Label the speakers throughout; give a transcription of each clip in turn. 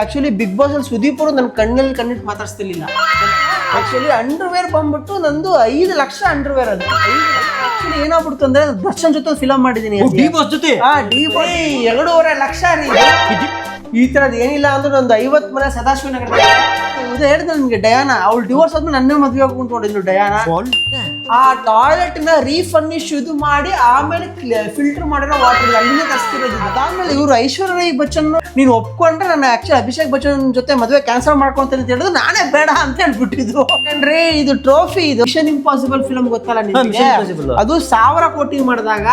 Speaker 1: Actually big boss ಅಲ್ಲಿ ಸುದೀಪ್ ಅವರು ನನ್ನ ಕಣ್ಣಲ್ಲಿ ಕಣ್ಣಿಟ್ಟು ಮಾತಾಡ್ಸ್ತಿರ್ಲಿಲ್ಲ. ಆಕ್ಚುಲಿ ಅಂಡರ್ವೇರ್ ಬಂದ್ಬಿಟ್ಟು ನಂದು 5 ಲಕ್ಷ ಅಂಡರ್ವೇರ್. ಅದು ಆಕ್ಚುಲಿ ಏನಾಗ್ಬಿಡ್ತು ಅಂದ್ರೆ ದರ್ಶನ್ ಜೊತೆ ಫಿಲಮ್ ಮಾಡಿದೀನಿ.
Speaker 2: ಡಿ ಬಾಸ್ ಜೊತೆ
Speaker 1: 2.5 ಲಕ್ಷ ರೀ. ಈ ತರದ್ ಏನಿಲ್ಲ ಅಂದ್ರೆ ನಂದು 50 ಮನೆ ಸದಾಶಿವ ನಗರ ಹೇಳಿದೆ ನನ್ಗೆ. ಡಯಾನ ಅವಳು ಡಿವೋರ್ಸ್ ಆದ್ಮೇಲೆ ನನ್ನೇ ಮದ್ವೆ ಆಗ್ಕೊಂಡ್ಕೊಂಡಿದ್ಲು ಡಯಾನ. ಆ ಟಾಯ್ಲೆಟ್ ನ ರೀಫರ್ನಿಶ್ ಇದು ಮಾಡಿ ಆಮೇಲೆ ಫಿಲ್ಟರ್ ಮಾಡಿರೋ ವಾಟರ್ ಅಲ್ಲಿಂದ ತರಿಸ್ತಿರೋದು. ಅದಾದ್ಮೇಲೆ ಇವರು ಐಶ್ವರ್ಯ ರೈ ಬಚ್ಚನ್ ನೀನು ಒಪ್ಕೊಂಡ್ರೆ ನಾನು ಆಕ್ಚುಲಿ ಅಭಿಷೇಕ್ ಬಚ್ಚನ್ ಜೊತೆ ಮದುವೆ ಕ್ಯಾನ್ಸಲ್ ಮಾಡ್ಕೊಂತೀನಿ ಅಂತ ಹೇಳಿದ್ರು ನಾನೇ ಬೇಡ ಅಂತ ಹೇಳ್ಬಿಟ್ಟಿದ್ರು. ಯಾಕಂದ್ರೆ ಇದು ಟ್ರೋಫಿ, ಇದು ಮಿಷನ್ ಇಂಪಾಸಿಬಲ್ ಫಿಲ್ಮ್ ಗೊತ್ತಲ್ಲ ನಿಮಗೆ, ಅದು 1000 ಕೋಟಿ ಮಾಡಿದಾಗ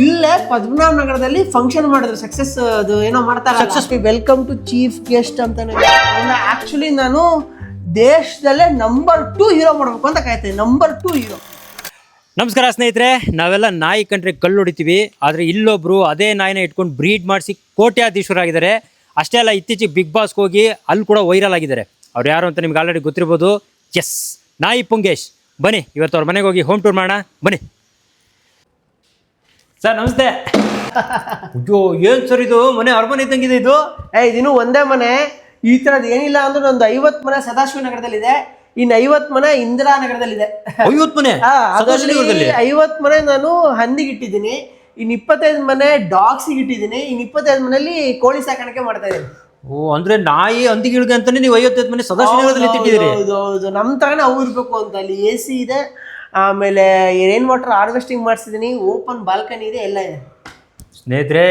Speaker 1: ಇಲ್ಲೇ ಪದ್ಮನಾಭ ನಗರದಲ್ಲಿ ಫಂಕ್ಷನ್ ಮಾಡಿದ್ರು. ಸಕ್ಸಸ್ ಅದು ಏನೋ ಮಾಡ್ತಾರೆ, ವೆಲ್ಕಮ್ ಟು ಚೀಫ್ ಗೆಸ್ಟ್ ಅಂತ. ಆಕ್ಚುಲಿ ನಾನು ದೇಶದಲ್ಲೇ ನಂಬರ್ 2 ಹೀರೋ ಮಾಡ್ಬೇಕು ಅಂತ ಕಾಯ್ತೀನಿ. Number 2 hero.
Speaker 2: ನಮಸ್ಕಾರ ಸ್ನೇಹಿತರೆ, ನಾವೆಲ್ಲ ನಾಯಿ ಕಂಡ್ರೆ ಕಲ್ಲು ಹೊಡಿತೀವಿ, ಆದರೆ ಇಲ್ಲೊಬ್ರು ಅದೇ ನಾಯಿನ ಇಟ್ಕೊಂಡು ಬ್ರೀಡ್ ಮಾಡಿಸಿ ಕೋಟ್ಯಾಧೀಶರಾಗಿದ್ದಾರೆ. ಅಷ್ಟೇ ಅಲ್ಲ, ಇತ್ತೀಚೆಗೆ ಬಿಗ್ ಬಾಸ್ಗೆ ಹೋಗಿ ಅಲ್ಲಿ ಕೂಡ ವೈರಲ್ ಆಗಿದ್ದಾರೆ. ಅವ್ರು ಯಾರು ಅಂತ ನಿಮ್ಗೆ ಆಲ್ರೆಡಿ ಗೊತ್ತಿರ್ಬೋದು. ಎಸ್, ನಾಯಿ ಪುಂಗೇಶ್. ಬನ್ನಿ ಇವತ್ತು ಅವ್ರ ಮನೆಗೆ ಹೋಗಿ ಹೋಮ್ ಟೂರ್ ಮಾಡೋಣ. ಬನ್ನಿ ಸರ್. ನಮಸ್ತೆ. ಅಯ್ಯೋ ಏನು ಸರ್ ಇದು ಮನೆ ಅರಮನೆ ಇದ್ದಂಗಿದೆ ಇದು.
Speaker 1: ಇದಿನ್ನು ಒಂದೇ ಮನೆ. ಈ ತರದ್ ಏನಿಲ್ಲ ಅಂದ್ರೆ ಒಂದು 50 ಮನೆ ಸದಾಶಿವ ನಗರದಲ್ಲಿದೆ, ಇನ್ನು 50 ಮನೆ ಇಂದಿರಾ ನಗರದಲ್ಲಿದೆ.
Speaker 2: 50 ಮನೆ?
Speaker 1: 50 ಮನೆ ನಾನು ಹಂದಿಗೆ ಇಟ್ಟಿದ್ದೀನಿ, ಇನ್ನು 25 ಮನೆ ಡಾಗ್ಸಿಗೆ ಇಟ್ಟಿದ್ದೀನಿ, ಇನ್ನು 25 ಮನೆಯಲ್ಲಿ ಕೋಳಿ ಸಾಕಾಣಿಕೆ ಮಾಡ್ತಾ ಇದ್ದೀನಿ.
Speaker 2: ಓ, ಅಂದ್ರೆ ನಾಯಿ ಹಂದಿಗಳಿಗೆ ಅಂತಾನೆ ನೀವು 55 ಮನೆ ಸದಾಶಿವನಗರದಲ್ಲಿ ಇಟ್ಟಿದ್ದೀರಿ?
Speaker 1: ಹೌದು, ನಮ್ಮ ತರನೇ ಅವು ಇರ್ಬೇಕು ಅಂತ. ಅಲ್ಲಿ AC ಇದೆ, ಆಮೇಲೆ ರೈನ್ ವಾಟರ್ ಹಾರ್ವೆಸ್ಟಿಂಗ್ ಮಾಡಿಸಿದೀನಿ, ಓಪನ್ ಬಾಲ್ಕನಿ ಇದೆ, ಎಲ್ಲ ಇದೆ.
Speaker 2: ಸ್ನೇಹಿತರೆ,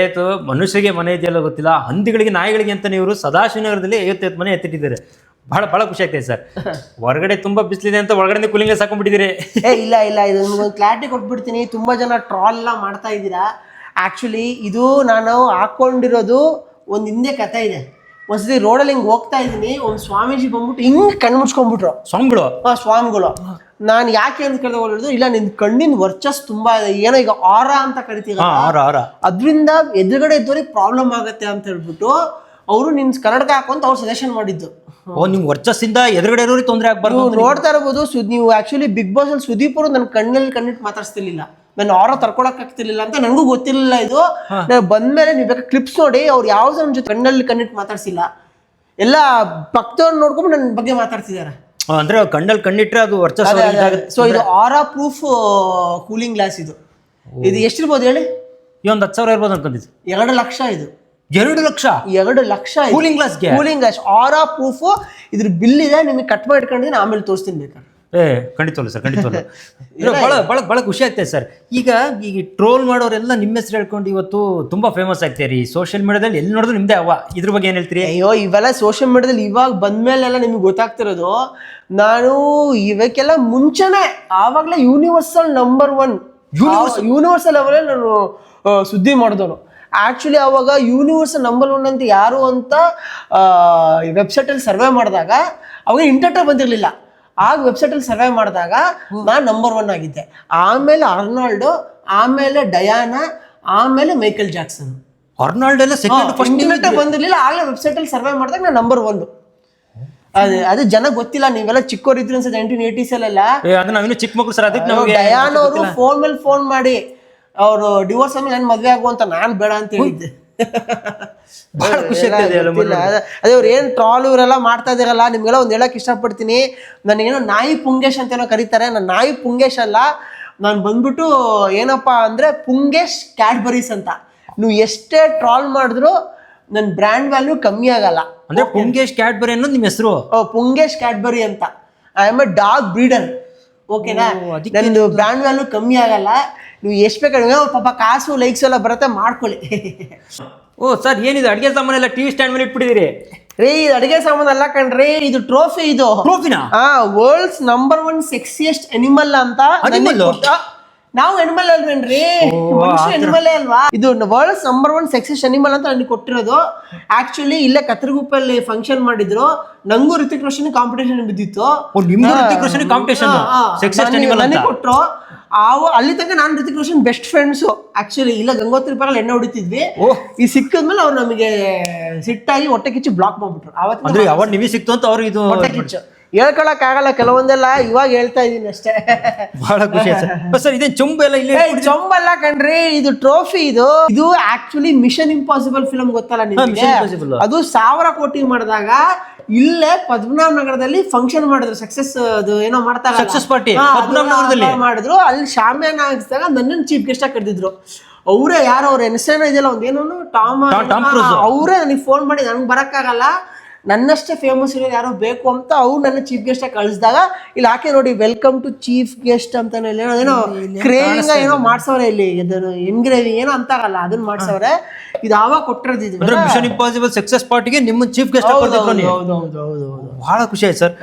Speaker 2: ಮನುಷ್ಯರಿಗೆ ಮನೆ ಇದೆಯಲ್ಲ ಗೊತ್ತಿಲ್ಲ, ಹಂದಿಗಳಿಗೆ ನಾಯಿಗಳಿಗೆ ಅಂತ ನೀವು ಸದಾಶಿವನಗರದಲ್ಲಿ 55 ಮನೆ ಎತ್ತಿಟ್ಟಿದ್ದಾರೆ. ಬಹಳ ಬಹಳ ಖುಷಿ ಆಗ್ತದೆ ಸರ್. ಹೊರಗಡೆ ತುಂಬಾ ಬಿಸಿಲಿದೆ ಅಂತ ಒಳಗಡೆ ಕೂಲಿಂಗ್ ಗ್ಲಾಸ್ ಹಾಕೊಂಡ್ಬಿಟ್ಟಿದ್ದೀರಿ.
Speaker 1: ಇಲ್ಲ ಇದು ನಿಮ್ಗೊಂದು ಕ್ಲಾರಿಟಿ ಕೊಟ್ಬಿಡ್ತೀನಿ. ತುಂಬಾ ಜನ ಟ್ರಾಲ್ ಎಲ್ಲ ಮಾಡ್ತಾ ಇದ್ದೀರಾ. ಆಕ್ಚುಲಿ ಇದು ನಾನು ಹಾಕೊಂಡಿರೋದು ಒಂದು ಹಿಂದೆ ಕಥೆ ಇದೆ. ಒಂದ್ಸತಿ ರೋಡಲ್ಲಿ ಹಿಂಗೆ ಹೋಗ್ತಾ ಇದ್ದೀನಿ, ಒಂದು ಸ್ವಾಮೀಜಿ ಬಂದ್ಬಿಟ್ಟು ಹಿಂಗೆ ಕಣ್ಣು ಮುಚ್ಕೊಂಡ್ಬಿಟ್ರು. ಸ್ವಾಮಿಗಳು ನಾನು ಯಾಕೆ ಅಂತ ಕೇಳಿದ್ರು, ಇಲ್ಲ ನಿನ್ ಕಣ್ಣಿನ ವರ್ಚಸ್ ತುಂಬಾ ಇದೆ, ಏನೋ ಈಗ ಆರ ಅಂತ ಕರಿತೀರ, ಅದ್ರಿಂದ ಎದುರುಗಡೆ ಇದ್ದವ್ರಿಗೆ ಪ್ರಾಬ್ಲಮ್ ಆಗತ್ತೆ ಅಂತ ಹೇಳ್ಬಿಟ್ಟು ಅವರು ನಿನ್ ಕನ್ನಡಕ ಹಾಕೊಂತ ಅವ್ರು ಸಜೆಷನ್ ಮಾಡಿದ್ದು.
Speaker 2: ಓ, ನಿಮ್ ವರ್ಚಸ್ಸಿಂದ ಎದುರುಗಡೆ ಇರೋರಿಗೆ ತೊಂದರೆ ಆಗ್ಬಾರ್ದು.
Speaker 1: ನೋಡ್ತಾ ಇರಬಹುದು, ನೀವು ಆಕ್ಚುಲಿ ಬಿಗ್ ಬಾಸ್ ಅಲ್ಲಿ ಸುದೀಪ್ ಅವರು ನನ್ನ ಕಣ್ಣಲ್ಲಿ ಕಣ್ಣಿಟ್ಟು ಮಾತಾಡ್ಸ್ತಿರ್ಲಿಲ್ಲ, ನಾನು ಆರ ತರ್ಕೊಳಕ್ ಆಗ್ತಿರ್ಲಿಲ್ಲ ಅಂತ ನನಗೂ ಗೊತ್ತಿರ್ಲಿಲ್ಲ. ಇದು ನಾನು ಬಂದ್ಮೇಲೆ ನೀವು ಬೇಕಾದ್ರೆ ಕ್ಲಿಪ್ಸ್ ನೋಡಿ, ಅವ್ರು ಯಾವ್ದು ನನ್ನ ಜೊತೆ ಕಣ್ಣಲ್ಲಿ ಕಣ್ಣಿಟ್ಟು ಮಾತಾಡ್ಸಿಲ್ಲ, ಎಲ್ಲ ಪಕ್ಕದವ್ರು ನೋಡ್ಕೊಂಡು ನನ್ನ ಬಗ್ಗೆ ಮಾತಾಡ್ತಿದ್ದಾರೆ.
Speaker 2: ಅಂದ್ರೆ ಕಣ್ಣಲ್ಲಿ ಕಣ್ಣಿಟ್ರೆ ಅದು ವರ್ಚಸ್.
Speaker 1: ಸೊ ಇದು ಆರಾ ಪ್ರೂಫ್ ಕೂಲಿಂಗ್ ಗ್ಲಾಸ್. ಇದು ಎಷ್ಟಿರ್ಬೋದು ಹೇಳಿ?
Speaker 2: ಒಂದು 10,000 ಇರ್ಬೋದು ಅನ್ಕೊಂಡಿದ್ದು.
Speaker 1: 2 ಲಕ್ಷ ಇದು.
Speaker 2: 2 ಲಕ್ಷ?
Speaker 1: 2 ಲಕ್ಷ
Speaker 2: ಕೂಲಿಂಗ್ ಗ್ಲಾಸ್
Speaker 1: ಆರಾ ಪ್ರೂಫ್. ಇದ್ರ ಬಿಲ್ ಇದೆ, ನಿಮಗೆ ಕಟ್ ಮಾಡಿ ಇಟ್ಕೊಂಡಿದ್ದೀನಿ, ಆಮೇಲೆ ತೋರಿಸ್ತೀನಿ ಬೇಕಾದ್ರೆ.
Speaker 2: ಖಂಡಿತವಲ್ಲ ಸರ್, ಖಂಡಿತವಲ್ಲ. ಬಹಳ ಖುಷಿ ಆಗ್ತದೆ ಸರ್. ಈಗ ಟ್ರೋಲ್ ಮಾಡೋರೆಲ್ಲ ನಿಮ್ಮ ಹೆಸರು ಹೇಳ್ಕೊಂಡು ಇವತ್ತು ತುಂಬಾ ಫೇಮಸ್ ಆಗ್ತೀರಿ ಸೋಷಿಯಲ್ ಮೀಡಿಯಾದಲ್ಲಿ. ಎಲ್ಲಿ ನೋಡಿದ್ರು ನಿಮ್ದೇ ಅವ. ಇದ್ರ ಬಗ್ಗೆ ಏನ್ ಹೇಳ್ತೀರಿ?
Speaker 1: ಅಯ್ಯೋ, ಇವೆಲ್ಲ ಸೋಷಿಯಲ್ ಮೀಡಿಯಾದಲ್ಲಿ ಇವಾಗ ಬಂದ್ಮೇಲೆಲ್ಲ ನಿಮ್ಗೆ ಗೊತ್ತಾಗ್ತಿರೋದು. ನಾನು ಇವಕ್ಕೆಲ್ಲ ಮುಂಚೆನೆ ಆವಾಗಲೇ ಯೂನಿವರ್ಸಲ್ ನಂಬರ್ 1 ಯೂನಿವರ್ಸಲ್ ಲೆವೆಲ್ ನಾನು ಸುದ್ದಿ ಮಾಡಿದವನು. ಆಕ್ಚುಲಿ ಅವಾಗ ಯೂನಿವರ್ಸಲ್ ನಂಬರ್ 1 ಅಂತ ಯಾರು ಅಂತ ವೆಬ್ಸೈಟಲ್ಲಿ ಸರ್ವೆ ಮಾಡಿದಾಗ ಅವಾಗ ಇಂಟರ್ನೆಟ್ ಬಂದಿರಲಿಲ್ಲ. ಆಗ ವೆಬ್ಸೈಟಲ್ಲಿ ಸರ್ವೆ ಮಾಡಿದಾಗ ನಾನು ನಂಬರ್ 1 ಆಗಿದ್ದೆ. ಆಮೇಲೆ ಅರ್ನಾಲ್ಡೋ, ಆಮೇಲೆ ಡಯಾನಾ, ಆಮೇಲೆ ಮೈಕಲ್ ಜಾಕ್ಸನ್.
Speaker 2: ಅರ್ನಾಲ್ಡ್ ಎಲ್ಲ
Speaker 1: ಇಂಟರ್ನೆಟ್ ಬಂದಿರಲಿಲ್ಲ, ಆಗಲೇ ವೆಬ್ಸೈಟಲ್ಲಿ ಸರ್ವೆ ಮಾಡಿದಾಗ ನಾನು ನಂಬರ್ 1. ಅದು ಜನ ಗೊತ್ತಿಲ್ಲ. ನೀವೆಲ್ಲ ಚಿಕ್ಕವರಿದ್ರು ಅನ್ಸುತ್ತೆ 1980s ಅಲ್ಲೆಲ್ಲ.
Speaker 2: ನಾವಿನ್ನು ಚಿಕ್ಕ ಮಕ್ಕಳು ಸರ್. ಅದಕ್ಕೆ
Speaker 1: ಡಯಾನ್ ಅವರು ಫೋನ್ ಮೇಲೆ ಫೋನ್ ಮಾಡಿ ಅವರು ಡಿವೋರ್ಸ್ ಆದ್ಮೇಲೆ ನಾನು ಮದ್ವೆ ಆಗುವಂತ ನಾನು ಬೇಡ ಅಂತ ಹೇಳಿದ್ದೆ.
Speaker 2: ಬಹಳ ಖುಷಿ ಆಗ್ತದೆ.
Speaker 1: ಅದೇ ಅವ್ರು ಏನ್ ಟ್ರಾಲ್ ಇವರೆಲ್ಲ ಮಾಡ್ತಾ ಇದಾರಲ್ಲ, ನಿಮ್ಗೆಲ್ಲ ಒಂದ್ ಹೇಳಕ್ ಇಷ್ಟಪಡ್ತೀನಿ. ನನಗೇನೋ ನಾಯಿ ಪುಂಗೇಶ್ ಅಂತ ಏನೋ ಕರೀತಾರೆ. ನಾನು ನಾಯಿ ಪುಂಗೇಶ್ ಅಲ್ಲ, ನಾನು ಬಂದ್ಬಿಟ್ಟು ಏನಪ್ಪಾ ಅಂದ್ರೆ ಪುಂಗೇಶ್ ಕ್ಯಾಡ್ಬರೀಸ್ ಅಂತ. ನೀವು ಎಷ್ಟೇ ಟ್ರಾಲ್ ಮಾಡಿದ್ರು ನನ್ನ ಬ್ರ್ಯಾಂಡ್ ವ್ಯಾಲ್ಯೂ ಕಮ್ಮಿ ಆಗಲ್ಲ.
Speaker 2: ಅಂದ್ರೆ ಪುಂಗೇಶ್ ಕ್ಯಾಡ್ಬರಿ ಅನ್ನೋದು ನಿಮ್ಮ ಹೆಸರು?
Speaker 1: ಪುಂಗೇಶ್ ಕ್ಯಾಡ್ಬರಿ ಅಂತ. I am A dog breeder. ಓಕೆನಾ? ನಂದು ಬ್ರ್ಯಾಂಡ್ ವ್ಯಾಲ್ಯೂ ಕಮ್ಮಿ ಆಗಲ್ಲ. ನೀವು ಎಷ್ಟು ಬೇಕಾದ್ರೆ ಪಾಪ ಕಾಸು ಲೈಕ್ಸ್ ಎಲ್ಲ ಬರುತ್ತೆ, ಮಾಡ್ಕೊಳ್ಳಿ.
Speaker 2: ಓ ಸರ್, ಏನಿದೆ ಅಡಿಗೆ ಸಾಮಾನೆಲ್ಲ ಟಿವಿ ಸ್ಟ್ಯಾಂಡ್ ಮೇಲೆ ಇಟ್ಬಿಟ್ಟಿದ್ದೀರಿ?
Speaker 1: ಇದು ಅಡಿಗೆ ಸಾಮಾನು ಅಲ್ಲ ಕಣ್ರಿ, ಇದು ಟ್ರೋಫಿ. ಇದು
Speaker 2: ಟ್ರೋಫಿನಾ?
Speaker 1: ವರ್ಲ್ಡ್ಸ್ ನಂಬರ್ 1 ಸೆಕ್ಸಿಯೆಸ್ಟ್ ಅನಿಮಲ್ ಅಂತ. ನಾವು ಅನಿಮಲ್ ಅಲ್ವೇನ್ರಿ, ಮನುಷ್ಯ ಅನಿಮಲೇ ಅಲ್ವಾ? ಇದು ವರ್ಲ್ಡ್ಸ್ ನಂಬರ್ 1 ಸೆಕ್ಸಿಯೆಸ್ಟ್ ಅನಿಮಲ್ ಅಂತ ನನಗೆ ಕೊಟ್ಟಿರೋದು. ಆಕ್ಚುಲಿ ಇಲ್ಲೇ ಕತ್ರಗುಪ್ಪಲ್ಲಿ ಫಂಕ್ಷನ್ ಮಾಡಿದ್ರು, ನಂಗೂ ಋತಿಕ್ ರೋಷನ್ ಕಾಂಪಿಟೇಷನ್ ಬಿದ್ದಿತ್ತು. ನನಗೆ ಕೊಟ್ರು. ಅಲ್ಲಿ ತನಕ ನಾನು Hrithik Roshan best friends. Actually ಇಲ್ಲ ಗಂಗೋತ್ರಿ ಪಾರಲ್ಲಿ ಎಣ್ಣೆ ಹೊಡಿತಿದ್ವಿ. ಈ ಸಿಕ್ಕಿದ್ಮೇಲೆ ಅವ್ರು ನಮಗೆ ಸಿಟ್ಟಾಗಿ ಹೊಟ್ಟೆ ಕಿಚ್ಚು ಬ್ಲಾಕ್ ಮಾಡ್ಬಿಟ್ರು.
Speaker 2: ಅವತ್ತು ನಿಮಗೆ ಸಿಕ್ತು ಅಂತ ಅವ್ರು ಇದು
Speaker 1: ಹೊಟ್ಟೆ ಕಿಚ್ಚು. ಹೇಳ್ಕೊಳಕ್ ಆಗಲ್ಲ ಕೆಲವೊಂದೆಲ್ಲ, ಇವಾಗ ಹೇಳ್ತಾ ಇದೀನಿ ಅಷ್ಟೇ.
Speaker 2: ಬಹಳ ಖುಷಿ ಸರ್. ಸರ್ ಇದೇನ್ ಚೊಂಬು ಎಲ್ಲ ಇಲ್ಲೇ
Speaker 1: ಚೊಂಬಲ್ಲ ಕಣ್ರಿ, ಇದು ಟ್ರೋಫಿ. ಇದು ಆಕ್ಚುಲಿ ಮಿಷನ್ ಇಂಪಾಸಿಬಲ್ ಫಿಲಂ ಗೊತ್ತಲ್ಲ ನಿಮಗೆ? ಅದು 1000 ಕೋಟಿ ಮಾಡಿದಾಗ ಇಲ್ಲೇ ಪದ್ಮನಾಭ ನಗರದಲ್ಲಿ ಫಂಕ್ಷನ್ ಮಾಡಿದ್ರು. ಸಕ್ಸಸ್ ಅದು ಏನೋ ಮಾಡ್ತಾರೆ,
Speaker 2: ಸಕ್ಸಸ್ ಪಾರ್ಟಿ
Speaker 1: ಮಾಡಿದ್ರು. ಅಲ್ಲಿ ಶಾಮಿಯಾನ ಹಾಕಿಸಿದಾಗ ನನ್ನನ್ನು ಚೀಫ್ ಗೆಸ್ಟ್ ಆಗಿ ಕರೆದಿದ್ರು. ಅವರೇ ಯಾರು ಅವ್ರ ಹೆಸರೇನೋ ಇದೆಯಲ್ಲ, ಒಂದೇನೋ ಟಾಮ್, ಅವರೇ ನನಗೆ ಫೋನ್ ಮಾಡಿ ನನಗೆ ಬರಕ್ಕಾಗಲ್ಲ, ನನ್ನಷ್ಟೇ ಫೇಮಸ್ ಇರೋರು ಯಾರೋ ಬೇಕು ಅಂತ ಅವ್ರು ನನ್ನ ಚೀಫ್ ಗೆಸ್ಟ್ ಆಗಿ ಕಳಿಸಿದಾಗ ಇಲ್ಲಿ ಹಾಕಿ ನೋಡಿ, ವೆಲ್ಕಮ್ ಟು ಚೀಫ್ ಗೆಸ್ಟ್ ಅಂತ ಏನೋ ಕ್ರೇವಿಂಗ್ ಏನೋ ಮಾಡ್ಸವ್ರೆ ಇಲ್ಲಿ, ಎನ್ಗ್ರೇವಿಂಗ್ ಏನೋ ಅಂತಾಗಲ್ಲ ಅದನ್ನ ಮಾಡ್ಸವ್ರೆ. ಇದು ಆವಾಗ ಕೊಟ್ಟಿರೋದು
Speaker 2: ಮಿಷನ್ ಇಂಪಾಸಿಬಲ್ ಸಕ್ಸಸ್ ಪಾರ್ಟಿಗೆ ನಿಮ್ಮ ಚೀಫ್ ಗೆಸ್ಟ್. ಬಹಳ ಖುಷಿ ಆಯ್ತು ಸರ್.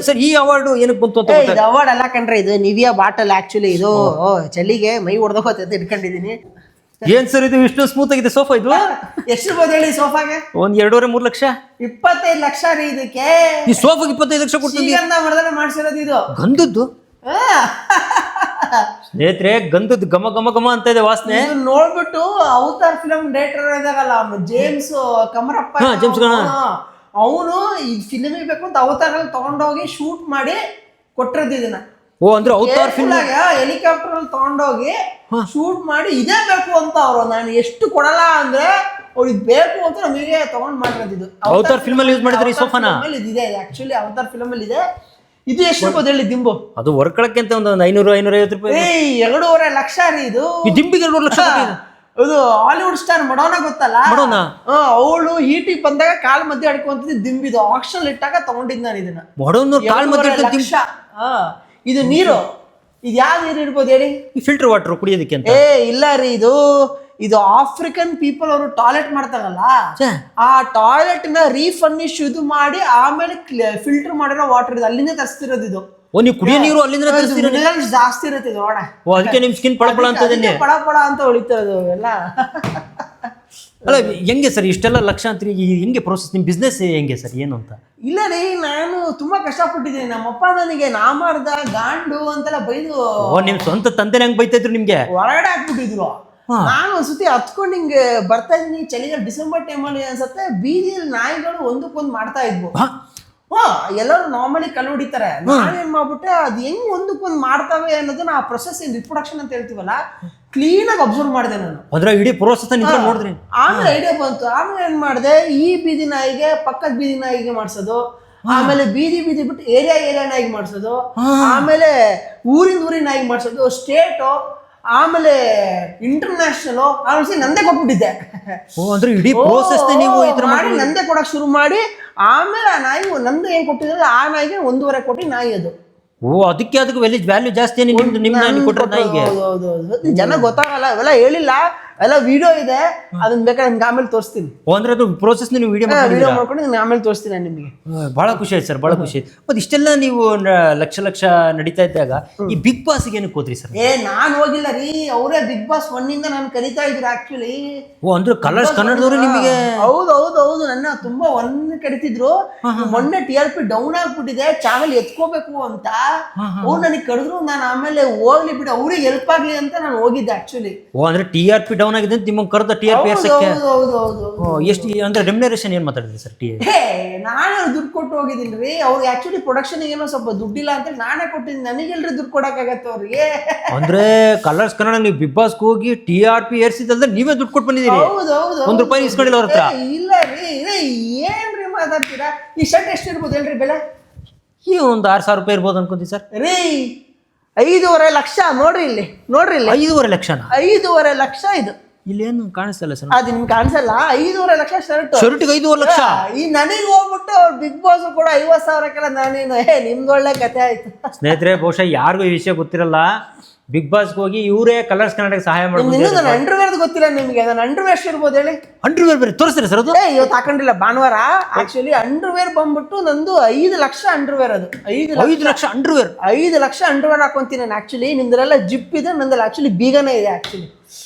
Speaker 2: ಸರ್ ಈ ಅವಾರ್ಡ್ ಏನಕ್ಕೆ ಬಂತು ಅಂತ?
Speaker 1: ಇದು ಅವಾರ್ಡ್ ಅಲ್ಲ ಕಣ್ರೆ, ಇದು ನಿವಿಯಾ ಬಾಟಲ್. ಆಕ್ಚುಲಿ ಇದು ಚಳಿಗೆ ಮೈ ಹೊಡೆದೋಗುತ್ತೆ ಇಟ್ಕೊಂಡಿದೀನಿ.
Speaker 2: ಏನ್ ಸರ್ ಇದು ಇಷ್ಟು ಸ್ಮೂತ್ ಆಗಿದೆ ಸೋಫಾ? ಇದು
Speaker 1: ಎಷ್ಟು ಬೋದು ಹೇಳಿ ಸೋಫಾಗೆ?
Speaker 2: ಒಂದ್ 2.5-3 ಲಕ್ಷ.
Speaker 1: 25 ಲಕ್ಷ ರೀ ಇದಕ್ಕೆ.
Speaker 2: ಈ ಸೋಫಾಗೆ 25 ಲಕ್ಷ ಕೊಡ್ತೀನಿ.
Speaker 1: ಮಾಡ್ಸಿರೋದು ಇದು
Speaker 2: ಗಂಧದ್ದು. ಸ್ನೇಹಿತರೆ, ಗಂಧದ್ದು ಘಮ ಘಮ ಘಮ ಅಂತ ಇದೆ ವಾಸನೆ.
Speaker 1: ನೋಡ್ಬಿಟ್ಟು ಅವತಾರ್ ಫಿಲಂ ಡೈರೆಕ್ಟರ್ ಇದಾಗಲ್ಲ ಜೇಮ್ಸ್ ಕಮರಪ್ಪ, ಅವನು ಈ ಫಿಲ್ಮ್ ಬೇಕು ಅಂತ ಅವತಾರಲ್ಲಿ ತಗೊಂಡೋಗಿ ಶೂಟ್ ಮಾಡಿ ಕೊಟ್ಟಿರೋದು ಇದನ್ನ.
Speaker 2: ಓ ಅಂದ್ರೆ ಅವತಾರ್ ಫಿಲ್ಮ್
Speaker 1: ಹೆಲಿಕಾಪ್ಟರ್ ಅಲ್ಲಿ ತಗೊಂಡೋಗಿ ಶೂಟ್ ಮಾಡಿ ಇದೇ ಬೇಕು ಅಂತ ಅವರು. ನಾನು ಎಷ್ಟು ಕೊಡಲ್ಲ ಅಂದ್ರೆ ಅವ್ರಿಗೆ ಬೇಕು ಅಂತ ನಮಗೆ ತಗೊಂಡ್ ಮಾಡಿರೋದು.
Speaker 2: ಅವತಾರ್ ಫಿಲ್ಮ್ ಅಲ್ಲಿ ಯೂಸ್ ಮಾಡಿದ್ರೆ ಈ ಸೋಫಾನ
Speaker 1: ಇದೆ ಆಕ್ಚುಲಿ ಅವತಾರ್ ಫಿಲ್ಮ್ ಅಲ್ಲಿ ಇದೆ. ಇದು ಎಷ್ಟು ರೂಪಾಯಿ ಹೇಳಿ ದಿಂಬು? ಅದು
Speaker 2: ವರ್ಕಳಕ್ಕೆ ಅಂತ ಒಂದು 500-550 ರೂಪಾಯಿ.
Speaker 1: 2.5 ಲಕ್ಷ ರೀ ಇದು.
Speaker 2: ಈ ದಿಂಬಿಗೆ 2 ಲಕ್ಷ.
Speaker 1: ಅದು ಹಾಲಿವುಡ್ ಸ್ಟಾರ್ ಮಡೋನಾ ಗೊತ್ತಲ್ಲ, ಅವಳು ಈಟಿ ಬಂದಾಗ ಕಾಲ್ ಮಧ್ಯೆ ಅಡ್ಕೊಂತಿದ್ದು ದಿಂಬಿದು. ಆಕ್ಷನ್ ಇಟ್ಟಾಗ ತಗೊಂಡಿದ್ ನಾನು ಇದನ್ನ.
Speaker 2: ಕಾಲ್ ಮಧ್ಯೆ
Speaker 1: ಇದು ನೀರು, ಇದು ಯಾವ ನೀರು ಇರ್ಬೋದು ಹೇಳಿ?
Speaker 2: ಫಿಲ್ಟರ್ ವಾಟರ್ ಕುಡಿಯೋದಕ್ಕೆ ಅಂತ.
Speaker 1: ಇಲ್ಲ ರೀ, ಇದು ಆಫ್ರಿಕನ್ ಪೀಪಲ್ ಅವರು ಟಾಯ್ಲೆಟ್ ಮಾಡ್ತಾರಲ್ಲ, ಆ ಟಾಯ್ಲೆಟ್ ನ ರೀಫರ್ನಿಶ್ ಇದು ಮಾಡಿ ಆಮೇಲೆ ಫಿಲ್ಟರ್ ಮಾಡಿರೋ ವಾಟರ್ ಇದು, ಅಲ್ಲಿಂದ ತರಿಸ್ತಿರೋದು ಇದು.
Speaker 2: ನೀವು ಕುಡಿಯೋ ನೀರು ಅಲ್ಲಿಂದ
Speaker 1: ಜಾಸ್ತಿ ಇರುತ್ತೆ ಇದು.
Speaker 2: ಅದಕ್ಕೆ ನಿಮ್ ಸ್ಕಿನ್ ಪಳಪಳ ಅಂತ
Speaker 1: ಪಳಪಳ ಅಂತ ಹೊಳಿತದು ಎಲ್ಲ.
Speaker 2: ಅಲ್ಲ ಹೆಂಗೆ ಸರ್ ಇಷ್ಟೆಲ್ಲ ಲಕ್ಷಾಂತರ ಹೆಂಗೆ ಪ್ರೋಸೆಸ್? ನಿಮ್ ಬಿಸ್ನೆಸ್ ಹೆಂಗೆ ಸರ್, ಏನು ಅಂತ?
Speaker 1: ಇಲ್ಲ ರೀ, ನಾನು ತುಂಬಾ ಕಷ್ಟಪಟ್ಟಿದ್ದೀನಿ. ನಮ್ಮಪ್ಪ ನನಗೆ ನಾಮಾರ್ದ ಗಾಂಡು ಅಂತೆಲ್ಲ ಬೈದು.
Speaker 2: ನಿಮ್ ಸ್ವಂತ ತಂದೆನೇ ಹೆಂಗ್ ಬೈತಾ ಇದ್ರು ನಿಮ್ಗೆ?
Speaker 1: ಹೊರಗಡೆ ಹಾಕ್ಬಿಟ್ಟಿದ್ರು. ನಾನು ಒಂದ್ಸತಿ ಹತ್ಕೊಂಡು ಹಿಂಗೆ ಬರ್ತಾ ಇದ್ದೀನಿ, ಚಳಿಗಾಲ ಡಿಸೆಂಬರ್ ಟೈಮಲ್ಲಿ ಅನ್ಸತ್ತೆ, ಬೀದಿಯಲ್ಲಿ ನಾಯಿಗಳು ಒಂದಕ್ಕೊಂದು ಮಾಡ್ತಾ ಇದ್ವು. ಎಲ್ಲರೂ ನಾರ್ಮಲಿ ಕಲ್ಲು ಹೊಡಿತಾರೆ, ನಾನೇನ್ ಮಾಡ್ಬಿಟ್ಟೆ ಅದು ಹೆಂಗ್ ಒಂದಕ್ಕೊಂದು ಮಾಡ್ತಾವೆ ಅನ್ನೋದನ್ನ ಆ ಪ್ರೊಸೆಸ್ ರಿಪ್ರೊಡಕ್ಷನ್ ಅಂತ ಹೇಳ್ತೀವಲ್ಲ, ಕ್ಲೀನ್ ಆಗಿ ಅಬ್ಸರ್ವ್ ಮಾಡಿದೆ ನಾನು.
Speaker 2: ಅಂದ್ರೆ ಇಡೀ ಪ್ರೋಸೆಸ್ ನೋಡಿದ್ರಿ.
Speaker 1: ಆಮೇಲೆ ಐಡಿಯಾ ಬಂತು. ಆಮೇಲೆ ಏನ್ ಮಾಡಿದೆ, ಈ ಬೀದಿ ನಾಯಿಗೆ ಪಕ್ಕದ ಬೀದಿ ನಾಯಿಗೆ ಮಾಡ್ಸೋದು, ಆಮೇಲೆ ಬೀದಿ ಬಿಟ್ಟು ಏರಿಯಾ ನಾಯಿಗೆ ಮಾಡ್ಸೋದು, ಆಮೇಲೆ ಊರಿನ ನಾಯಿಗೆ ಮಾಡ್ಸೋದು, ಸ್ಟೇಟು, ಆಮೇಲೆ ಇಂಟರ್ನ್ಯಾಷನಲ್ ಆಮೇಲೆ ನಂದೇ ಕೊಟ್ಬಿಟ್ಟಿದ್ದೆ.
Speaker 2: ಅಂದ್ರೆ ಇಡೀ ಪ್ರೋಸೆಸ್ ನೀವು
Speaker 1: ಮಾಡಿ ನಂದೇ ಕೊಡಕ್ ಶುರು ಮಾಡಿ, ಆಮೇಲೆ ಆ ನಾಯಿ ನಂದು ಏನ್ ಕೊಟ್ಟಿದ್ರೆ ಆ ನಾಯಿಗೆ 1.5 ಕೋಟಿ ನಾಯಿ ಅದು.
Speaker 2: ಅದಕ್ಕೆ ವ್ಯಾಲ್ಯೂ ಜಾಸ್ತಿ ನಾಯಿಗೆ.
Speaker 1: ಜನ ಗೊತ್ತಾಗಲ್ಲ, ಇವೆಲ್ಲ ಹೇಳಿಲ್ಲ, ಎಲ್ಲ ವಿಡಿಯೋ ಇದೆ, ಅದನ್ನ ಬೇಕಾದ್ರೆ ನಿಮ್ಗೆ ಆಮೇಲೆ ತೋರಿಸ್ತೀನಿ.
Speaker 2: ಅಂದ್ರೆ ಅದು ಪ್ರೋಸೆಸ್ ನೀವು ವಿಡಿಯೋ
Speaker 1: ಮಾಡ್ಕೊಂಡು ನಿಮ್ಗೆ ಆಮೇಲೆ ತೋರಿಸ್ತೀನಿ ನಿಮಗೆ.
Speaker 2: ಬಹಳ ಖುಷಿ ಆಯ್ತು ಸರ್, ಬಹಳ ಖುಷಿ ಆಯ್ತು. ಮತ್ತೆ ಇಷ್ಟೆಲ್ಲ ನೀವು ಲಕ್ಷ ನಡೀತಾ ಇದ್ದಾಗ ಈ ಬಿಗ್ ಬಾಸ್ ಏನಕ್ಕೆ ಹೋದ್ರಿ ಸರ್?
Speaker 1: ನಾನು ಹೋಗಿಲ್ಲ ರೀ, ಅವರೇ ಬಿಗ್ ಬಾಸ್ 1 ಇಂದ ನಾನು ಕರೀತಾ ಇದ್ರು ಆಕ್ಚುಲಿ.
Speaker 2: ಅಂದ್ರೆ ಕಲರ್ಸ್ ಕನ್ನಡದವರು ನಿಮಗೆ?
Speaker 1: ಹೌದು, ನನ್ನ ತುಂಬಾ ಕರಿತಿದ್ರು. ಮೊನ್ನೆ TRP ಡೌನ್ ಆಗ್ಬಿಟ್ಟಿದೆ, ಚಾನಲ್ ಎತ್ಕೋಬೇಕು ಅಂತ ಅವ್ರು ನನಗೆ ಕರೆದ್ರು. ನಾನು ಆಮೇಲೆ ಹೋಗ್ಲಿ ಬಿಡು, ಅವ್ರಿಗೆ ಹೆಲ್ಪ್ ಆಗ್ಲಿ ಅಂತ ನಾನು ಹೋಗಿದ್ದೆ ಆಕ್ಚುಲಿ.
Speaker 2: ಅಂದ್ರೆ TRP ಡೌನ್ ಆಗಿದೆ ಅಂತ ನಿಮಗೆ ಕರೆದ TRP ಎಷ್ಟು ಅಂದ್ರೆ ರೆಮ್ಯುನರೇಷನ್ ಏನ್ ಮಾತಾಡಿದ್ರಿ ಸರ್?
Speaker 1: ನಾನೇ ದುಡ್ಡು ಕೊಟ್ಟು ಹೋಗಿದ್ದೀನಿ ರೀ. ಅವ್ರಿಗೆ ಆಕ್ಚುಲಿ ಪ್ರೊಡಕ್ಷನ್ ಏನೋ ಸ್ವಲ್ಪ ದುಡ್ಡಿಲ್ಲ ಅಂತ ನಾನೇ ಕೊಟ್ಟಿದ್ದೀನಿ. ನನಗೆಲ್ರಿ ದುಡ್ಡು ಕೊಡಕ್ಕಾಗತ್ತೆ ಅವ್ರಿಗೆ?
Speaker 2: ಅಂದ್ರೆ ಕಲರ್ಸ್ ಕನ್ನಡ ನೀವು ಬಿಗ್ ಬಾಸ್ ಹೋಗಿ TRP ಏರ್ಸಿದ್ರೆ ನೀವೇ ದುಡ್ಡು ಕೊಟ್ಟು ಬಂದಿದ್ದೀರಿ?
Speaker 1: ಹೌದು.
Speaker 2: 1 ರೂಪಾಯಿ ಇಸ್ಕೊಂಡಿಲ್ಲ ಅವ್ರ ಹತ್ರ?
Speaker 1: ಇಲ್ಲ ರೀ, ಏನ್ರಿ ಮಾತಾಡ್ತೀರಾ? ಈ ಶರ್ಟ್ ಎಷ್ಟು ಇರ್ಬೋದು ಹೇಳ್ರಿ ಬೆಲೆ?
Speaker 2: ಈ ಒಂದು 6,000 ರೂಪಾಯಿ ಇರ್ಬೋದು ಅನ್ಕೊಂತೀವಿ ಸರ್.
Speaker 1: ರೀ 5.5 ಲಕ್ಷ ನೋಡ್ರಿ ಇಲ್ಲಿ.
Speaker 2: 5.5 ಲಕ್ಷನಾ?
Speaker 1: 5.5 ಲಕ್ಷ ಇದು.
Speaker 2: ಇಲ್ಲೇನು ಕಾಣಿಸ್ತಲ್ಲ ಸರ್?
Speaker 1: ಅದು ನಿಮ್ಗೆ ಕಾಣಿಸಲ್ಲ. 5.5 ಲಕ್ಷ ಶರ್ಟ್ಗೆ
Speaker 2: 5.5 ಲಕ್ಷ.
Speaker 1: ಈ ನನಗೆ ಹೋಗ್ಬಿಟ್ಟು ಅವ್ರು ಬಿಗ್ ಬಾಸ್ ಕೂಡ 50,000ಕ್ಕೆಲ್ಲ ನಾನೇನು ನಿಮ್ದು ಒಳ್ಳೆ ಕತೆ ಆಯ್ತು.
Speaker 2: ಸ್ನೇಹಿತರೆ, ಬಹುಶಃ ಯಾರಿಗೂ ಈ ವಿಷಯ ಗೊತ್ತಿರಲ್ಲ. ಬಿಗ್ ಬಾಸ್ ಹೋಗಿ ಇವರೇ ಕಲರ್ಸ್ ಕನ್ನಡಕ್ಕೆ ಸಹಾಯ ಮಾಡ್ಬೋದು.
Speaker 1: ನನ್ನ ಅಂಡರ್ವೇರ್ ಗೊತ್ತಿಲ್ಲ ನಿಮಗೆ? ನನ್ನ ಅಂಡರ್ವೇರ್ ಎಷ್ಟು ಇರ್ಬೋದು ಹೇಳಿ?
Speaker 2: ಅಂಡರ್ವೇರ್ ಬೇರೆ ತೋರಿಸ್ತೀರಾ ಸರ್? ಅದು
Speaker 1: ಇವತ್ತು ಹಾಕೊಂಡಿಲ್ಲ, ಭಾನುವಾರ. ಆಕ್ಚುಲಿ ಅಂಡರ್ವೇರ್ ಬಂದ್ಬಿಟ್ಟು ನಂದು 5 ಲಕ್ಷ ಅಂಡರ್ವೇರ್. ಅದು 5 ಲಕ್ಷ ಅಂಡರ್ವೇರ್. 5 ಲಕ್ಷ ಅಂಡರ್ವೇರ್ ಹಾಕೊಂತೀನಿ ನಾನು ಆಕ್ಚುಲಿ. ನಿಮ್ದ್ರೆಲ್ಲ ಜಿಪ್ ಇದೆ, ನಂದಲ್ಲಿ ಆಕ್ಚುಲಿ ಬೀಗನೇ ಇದೆ ಆಕ್ಚುಲಿ.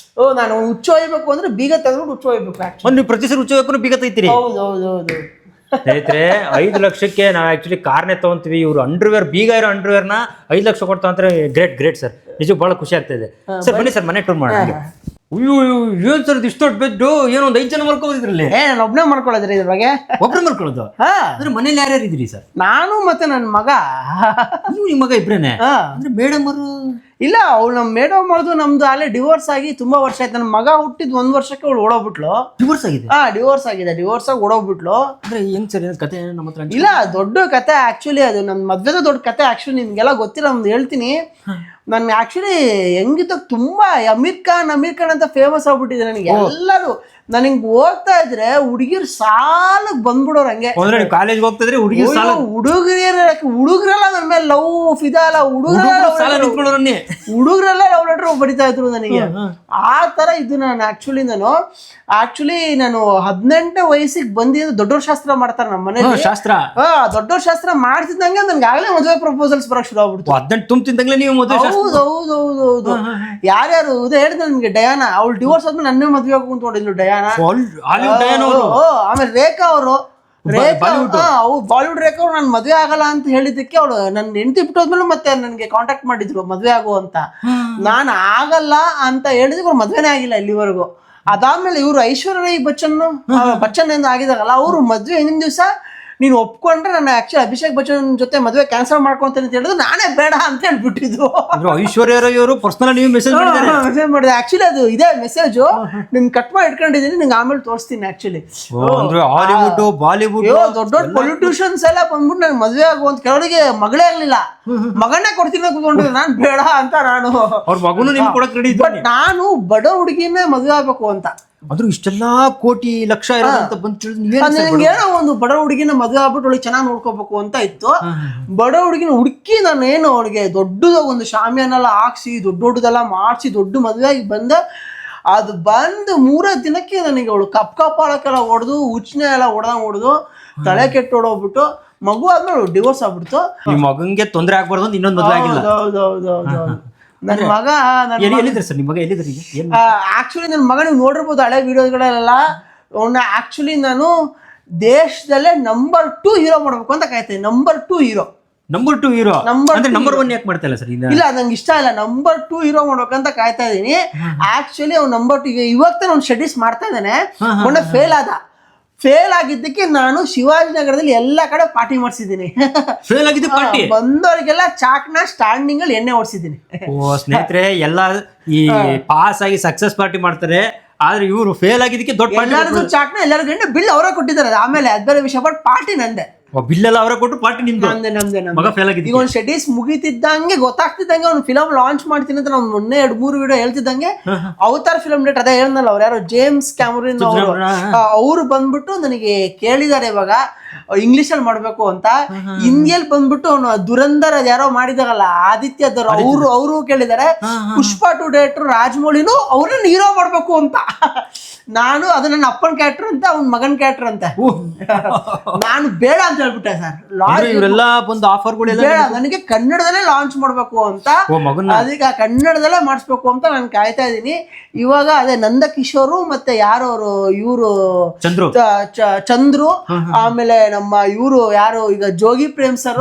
Speaker 1: ನಾನು ಹುಚ್ಚ ಹೋಯ್ಬೇಕು ಅಂದ್ರೆ ಬೀಗ ತೆಗೆದ್ಬಿಟ್ಟು ಹುಚ್ಚ ಹೋಯ್ಬೇಕು.
Speaker 2: ನೀವು ಪ್ರತಿ ಸರಿ ಹುಚ್ಚ ಹೋಗ್ಬೇಕು ಬೀಗ ತೆಗಿತೀರಿ?
Speaker 1: ಹೌದು.
Speaker 2: ಸ್ನೇಹಿತರೆ, 5 ಲಕ್ಷಕ್ಕೆ ನಾವು ಆಕ್ಚುಲಿ ಕಾರ್ನೇ ತಗೊಂತೀವಿ. ಇವರು ಅಂಡರ್ವೇರ್, ಬೀಗ ಇರೋ ಅಂಡರ್ವೇರ್ ನ 5 ಲಕ್ಷ ಕೊಡ್ತಾ ಅಂದ್ರೆ ಗ್ರೇಟ್ ಸರ್. ನಿಜಕ್ಕೆ ಬಹಳ ಖುಷಿ ಆಗ್ತಾ ಇದೆ ಸರ್. ಬನ್ನಿ ಸರ್, ಮನೆ ಟೂರ್ ಮಾಡೋಣ. ಅಯ್ಯೋ ಏನ್ ಸರ್ ಇಷ್ಟೊಟ್ಟು ಬೆಡ್ಡು ಏನೋ ಒಂದು 5 ಜನ ಮಲ್ಕೋದಿದ್ರಲ್ಲಿ.
Speaker 1: ನಾನು ಒಬ್ನೇ ಮಾಡ್ಕೊಳ್ಳೋದ್ರಿ ಇದ್ರ ಬಗ್ಗೆ.
Speaker 2: ಒಬ್ರು ಮಲ್ಕೊಳ್ಳೋದು?
Speaker 1: ಹಾ,
Speaker 2: ಅಂದ್ರೆ ಮನೇಲಿ ಯಾರ್ಯಾರು ಇದ್ರಿ ಸರ್?
Speaker 1: ನಾನು ಮತ್ತೆ ನನ್ನ ಮಗ.
Speaker 2: ನೀವು ನಿಮ್ಮ ಮಗ ಇಬ್ರೇನೆ?
Speaker 1: ಹಾ,
Speaker 2: ಅಂದ್ರೆ ಮೇಡಮ್ ಅವರು?
Speaker 1: ಇಲ್ಲ, ಅವ್ಳು ನಮ್ಮ ಮೇಡಮ್ ಅವ್ರದ್ದು ನಮ್ದು ಅಲ್ಲೇ ಡಿವೋರ್ಸ್ ಆಗಿ ತುಂಬಾ ವರ್ಷ ಆಯ್ತು. ನನ್ನ ಮಗ ಹುಟ್ಟಿದ್ 1 ವರ್ಷಕ್ಕೆ ಅವಳು ಓಡೋಗ್ಬಿಟ್ಲು.
Speaker 2: ಡಿವೋರ್ಸ್ ಆಗಿದೆ?
Speaker 1: ಹಾ, ಡಿವೋರ್ಸ್ ಆಗಿದೆ. ಡಿವೋರ್ಸ್ ಆಗಿ ಓಡೋಗ್ಬಿಟ್ಲು.
Speaker 2: ಅಂದ್ರೆ ಹೆಂಗ್ ಸರ್ ಕತೆ ನಮ್ಮ ಹತ್ರ?
Speaker 1: ಇಲ್ಲ, ದೊಡ್ಡ ಕತೆ ಆಕ್ಚುಲಿ. ಅದು ನನ್ನ ಮದ್ವೆದ ದೊಡ್ಡ ಕತೆ ಆಕ್ಚುಲಿ. ನಿಮ್ಗೆಲ್ಲ ಗೊತ್ತಿಲ್ಲ, ಒಂದು ಹೇಳ್ತೀನಿ. ನನ್ ಆಕ್ಚುಲಿ ಹೆಂಗಿತ್ತು, ತುಂಬಾ ಅಮೀರ್ ಖಾನ್ ಅಂತ ಫೇಮಸ್ ಆಗ್ಬಿಟ್ಟಿದೆ ನನಗೆ. ಎಲ್ಲರೂ ನನಗೆ ಹೋಗ್ತಾ ಇದ್ರೆ ಹುಡುಗಿರ್ ಸಾಲಕ್ ಬಂದ್ಬಿಡೋರು ಹಂಗೆ.
Speaker 2: ಕಾಲೇಜ್ ಹೋಗ್ತಿದ್ರೆ
Speaker 1: ಹುಡುಗರೆಲ್ಲ ನನ್ನ ಮೇಲೆ ಲವ್ ಫಿದಾ ಅಲ್ಲ, ಹುಡುಗರೆಲ್ಲ ಲವ್ ಲೆಟರ್ ಬರಿತಾ ಇದ್ರು ನನಗೆ. ಆ ತರ ಇದು ನಾನು ಆಕ್ಚುಲಿ. ನಾನು 18ನೇ ವಯಸ್ಸಿಗೆ ಬಂದಿದ್ದು ದೊಡ್ಡವ್ರ ಶಾಸ್ತ್ರ ಮಾಡ್ತಾರೆ ನಮ್ಮ ಮನೇಲಿ.
Speaker 2: ಶಾಸ್ತ್ರ?
Speaker 1: ದೊಡ್ಡವ್ರ ಶಾಸ್ತ್ರ ಮಾಡ್ತಿದ್ದಂಗೆ ನನ್ಗೆ ಆಗ್ಲೇ ಮದುವೆ ಪ್ರಪೋಸಲ್ಸ್ ಬರಕ್ ಶುರು ಆಗ್ಬಿಡ್ತು.
Speaker 2: 18 ತುಂಬ್ತಿದ್ದಂಗ್ಲೇ ನೀವು ಮದುವೆ?
Speaker 1: ಹೌದು. ಯಾರ್ಯಾರು ಹೇಳಿದ್ರೆ ನನ್ಗೆ ಡಯಾನ, ಅವ್ಳು ಡಿವೋರ್ಸ್ ಆದ್ಮೇಲೆ ನನ್ನೇ ಮದ್ವೆ ಆಗಿ ಕುಂತ್ಕೊಂಡಿದ್ಲು ಡಯಾನ. ಆಮೇಲೆ ರೇಖಾ ಅವರು ಬಾಲಿವುಡ್ ರೇಖಾ ಅವ್ರು ನಾನು ಮದ್ವೆ ಆಗಲ್ಲ ಅಂತ ಹೇಳಿದ್ದಕ್ಕೆ ಅವಳು ನನ್ನ ಹೆಂಡತಿ ಬಿಟ್ಟೋದ್ಮೇಲೆ ಮತ್ತೆ ನನ್ಗೆ ಕಾಂಟ್ಯಾಕ್ಟ್ ಮಾಡಿದ್ರು ಮದ್ವೆ ಆಗು ಅಂತ. ನಾನು ಆಗಲ್ಲ ಅಂತ ಹೇಳಿದ್ರೆ ಅವ್ರು ಮದ್ವೆನೇ ಆಗಿಲ್ಲ ಇಲ್ಲಿವರೆಗೂ. ಅದಾದ್ಮೇಲೆ ಇವ್ರು ಐಶ್ವರ್ಯ ರೈ ಬಚ್ಚನ್ ಎಂದು ಆಗಿದಾಗಲ್ಲ, ಅವ್ರು ಮದ್ವೆ ಹಿಂದಿನ ದಿವಸ ನೀನು ಒಪ್ಕೊಂಡ್ರೆ ನಾನು ಆಕ್ಚುಲಿ ಅಭಿಷೇಕ್ ಬಚ್ಚನ್ ಜೊತೆ ಮದುವೆ ಕ್ಯಾನ್ಸಲ್ ಮಾಡ್ಕೊಂತೇನೆ ಅಂತ ಹೇಳಿದ್ರು. ನಾನೇ ಬೇಡ ಅಂತ ಹೇಳ್ಬಿಟ್ಟಿದ್ರು.
Speaker 2: ಐಶ್ವರ್ಯ ರೈ ಅವರು ಪರ್ಸನಲ್ ನೀವು ಮೆಸೇಜ್
Speaker 1: ಮಾಡಿದೆ. ಆಕ್ಚುಲಿ ಅದು ಇದೇ ಮೆಸೇಜು ನಿಮ್ ಕಟ್ ಮಾಡಿ ಇಟ್ಕೊಂಡಿದ್ದೀನಿ, ನಿಂಗೆ ಆಮೇಲೆ ತೋರಿಸ್ತೀನಿ. ಆಕ್ಚುಲಿ
Speaker 2: ಹಾಲಿವುಡ್ ಬಾಲಿವುಡ್
Speaker 1: ದೊಡ್ಡ ದೊಡ್ಡ ಪೊಲಿಟಿಷಿಯನ್ಸ್ ಎಲ್ಲ ಬಂದ್ಬಿಟ್ಟು ನನ್ ಮದ್ವೆ ಆಗು ಅಂತ ಕೆಲವರಿಗೆ ಮಗಳೇ ಆಗ್ಲಿಲ್ಲ, ಮಗನೇ ಕೊಡ್ತೀನಿ ಕೂತ್ಕೊಂಡಿದ್ರು. ನಾನ್ ಬೇಡ ಅಂತ ನಾನು
Speaker 2: ಅವ್ರ ಮಗನು ನಿಮ್ಗೆ ಕೊಡಕ್ ರೆಡಿ.
Speaker 1: ಬಟ್ ನಾನು ಬಡ ಹುಡುಗಿನೇ ಮದ್ವೆ ಆಗ್ಬೇಕು ಅಂತ.
Speaker 2: ಆದ್ರೂ ಇಷ್ಟೆಲ್ಲಾ ಕೋಟಿ ಲಕ್ಷ ಇರೋದಂತ ಬಂದು
Speaker 1: ನಂಗೆ ಏನೋ ಒಂದು ಬಡ ಹುಡುಗಿನ ಮದುವೆ ಆಗ್ಬಿಟ್ಟು ಅವಳಿಗೆ ಚೆನ್ನಾಗಿ ನೋಡ್ಕೋಬೇಕು ಅಂತ ಇತ್ತು. ಬಡ ಹುಡುಗಿನ ಹುಡುಕಿ ನಾನು ಏನು ಅವಳಿಗೆ ದೊಡ್ಡದ ಒಂದು ಶಾಮಿಯಾನೆಲ್ಲ ಹಾಕ್ಸಿ ದೊಡ್ಡದೆಲ್ಲ ಮಾಡಿಸಿ ದೊಡ್ಡ ಮದುವೆ ಆಗಿ ಬಂದ. ಅದು ಬಂದು 3 ದಿನಕ್ಕೆ ನನಗೆ ಅವಳು ಕಪ್ಪಾಳಕ್ಕೆಲ್ಲ ಹೊಡೆದು ಉಚ್ಚನೆ ಎಲ್ಲ ಹೊಡೆದು ತಲೆ ಕೆಟ್ಟು ಹೊಡೋಗ್ಬಿಟ್ಟು ಮಗು ಆದ್ಮೇಲೆ ಡಿವೋರ್ಸ್ ಆಗ್ಬಿಡ್ತು.
Speaker 2: ಈ ಮಗಂಗೆ ತೊಂದರೆ ಆಗ್ಬಾರ್ದು ಅಂತ ಇನ್ನೊಂದು ಮದುವೆ ಆಗಿಲ್ಲ.
Speaker 1: ನನ್ನ ಮಗ
Speaker 2: ಸರ್ ನಿಮ್ಮ ಮಗ ಎಲ್ಲಿದ್ರಿ?
Speaker 1: ಆಕ್ಚುಲಿ ನನ್ನ ಮಗ ನೀವು ನೋಡಿರ್ಬೋದು ಹಳೆ ವಿಡಿಯೋಗಳೆಲ್ಲ. ಆಕ್ಚುಲಿ ನಾನು ದೇಶದಲ್ಲೇ ನಂಬರ್ 2 ಹೀರೋ ಮಾಡ್ಬೇಕು ಅಂತ ಕಾಯ್ತೇನೆ. ನಂಬರ್ 2 ಹೀರೋ ನಂಬರ್ 1 ಯಾಕೆ ಮಾಡ್ತಾ ಇಲ್ಲ ಸರ್? ಇಲ್ಲ, ನಂಗೆ ಇಷ್ಟ ಇಲ್ಲ. ನಂಬರ್ 2 ಹೀರೋ ಮಾಡ್ಬೇಕಂತ ಕಾಯ್ತಾ ಇದೀನಿ. ಆಕ್ಚುಲಿ ಅವ್ನು ನಂಬರ್ 2 ಇವತ್ತು ಅವ್ನು ಸ್ಟಡೀಸ್ ಮಾಡ್ತಾ ಇದ್ದಾನೆ. ಮೊನ್ನೆ ಫೇಲ್ ಆಗಿದ್ದಕ್ಕೆ ನಾನು ಶಿವಾಜಿನಗರದಲ್ಲಿ ಎಲ್ಲಾ ಕಡೆ ಪಾರ್ಟಿ ಮಾಡಿಸಿದ್ದೀನಿ. ಬಂದವರಿಗೆಲ್ಲ ಚಾಕ್ನ ಸ್ಟಾಂಡಿಂಗ್ ಅಲ್ಲಿ ಎಣ್ಣೆ ಓಡಿಸಿದ್ದೀನಿ.
Speaker 2: ಸ್ನೇಹಿತರೆ, ಎಲ್ಲ ಈ ಪಾಸ್ ಆಗಿ ಸಕ್ಸಸ್ ಪಾರ್ಟಿ ಮಾಡ್ತಾರೆ, ಆದ್ರೆ ಇವರು ಫೇಲ್ ಆಗಿದ್ದಕ್ಕೆ ದೊಡ್ಡ
Speaker 1: ಎಲ್ಲರಿಗೂ ಚಾಕ್ನ ಎಲ್ಲರಿಗೂ ಎಣ್ಣೆ ಬಿಲ್ ಅವರೇ ಕೊಟ್ಟಿದ್ದಾರೆ. ಆಮೇಲೆ ಅದ್ ಬೇರೆ ವಿಷಯ, ಬಟ್ ಪಾರ್ಟಿ ನಂದೆ.
Speaker 2: ಬಿಲ್ ಎಲ್ಲ ಅವರೇ ಕೊಟ್ಟು ಪಾರ್ಟಿ ನಿಮ್ದು?
Speaker 1: ನಮ್ದೆ.
Speaker 2: ಮಗ ಫೇಲ್ ಆಗಿದೆ.
Speaker 1: ಈಗ ಒಂದು ಸ್ಟಡೀಸ್ ಮುಗಿತಿದ್ದಂಗೆ ಗೊತ್ತಾಗ್ತಿದ್ದಂಗೆ ಅವ್ನು ಫಿಲಮ್ ಲಾಂಚ್ ಮಾಡ್ತೀನಿ ಅಂತ ನಾವು ಮೊನ್ನೆ 2-3 ವಿಡಿಯೋ ಹೇಳ್ತಿದ್ದಂಗೆ ಅವತಾರ್ ಫಿಲಮ್ ಡೇಟ್ ಅದೇ ಹೇಳ್ನಲ್ಲ, ಅವ್ರು ಯಾರೋ ಜೇಮ್ಸ್ ಕ್ಯಾಮರೂನ್ ಅವರು ಬಂದ್ಬಿಟ್ಟು ನನಗೆ ಕೇಳಿದ್ದಾರೆ ಇವಾಗ ಇಂಗ್ಲಿಷ್ ಅಲ್ಲಿ ಮಾಡ್ಬೇಕು ಅಂತ. ಹಿಂದಿಯಲ್ಲಿ ಬಂದ್ಬಿಟ್ಟು ಅವನು ದುರಂಧರ್ ಯಾರೋ ಮಾಡಿದಾರಲ್ಲ ಆದಿತ್ಯದವ್ರು, ಅವರು ಕೇಳಿದ್ದಾರೆ. ಪುಷ್ಪ 2 ಡೈರೆಕ್ಟರ್ ರಾಜಮೌಳಿನೂ ಅವ್ರನ್ನ ಹೀರೋ ಮಾಡ್ಬೇಕು ಅಂತ. ನಾನು ಅದು ನನ್ನ ಅಪ್ಪನ ಕ್ಯಾರೆಕ್ಟರ್ ಅಂತ ಅವ್ನ ಮಗನ್ ಕ್ಯಾರೆಕ್ಟರ್ ಅಂತ. ನಾನು ಬೇಡ ಅಂತ ಹೇಳ್ಬಿಟ್ಟೆ ಸರ್.
Speaker 2: ಇವರೆಲ್ಲ ಬಂದು ಆಫರ್ಗಳು
Speaker 1: ಬೇಡ, ನನಗೆ ಕನ್ನಡದಲ್ಲೇ ಲಾಂಚ್ ಮಾಡ್ಬೇಕು ಅಂತ, ಅದಕ್ಕೆ ಕನ್ನಡದಲ್ಲೇ ಮಾಡಿಸ್ಬೇಕು ಅಂತ ನಾನು ಕಾಯ್ತಾ ಇದ್ದೀನಿ. ಇವಾಗ ಅದೇ ನಂದಕಿಶೋರು ಮತ್ತೆ ಯಾರವರು ಇವರು ಚಂದ್ರು, ಆಮೇಲೆ ನಮ್ಮ ಇವರು ಯಾರು ಈಗ ಜೋಗಿ ಪ್ರೇಮ್ ಸರ್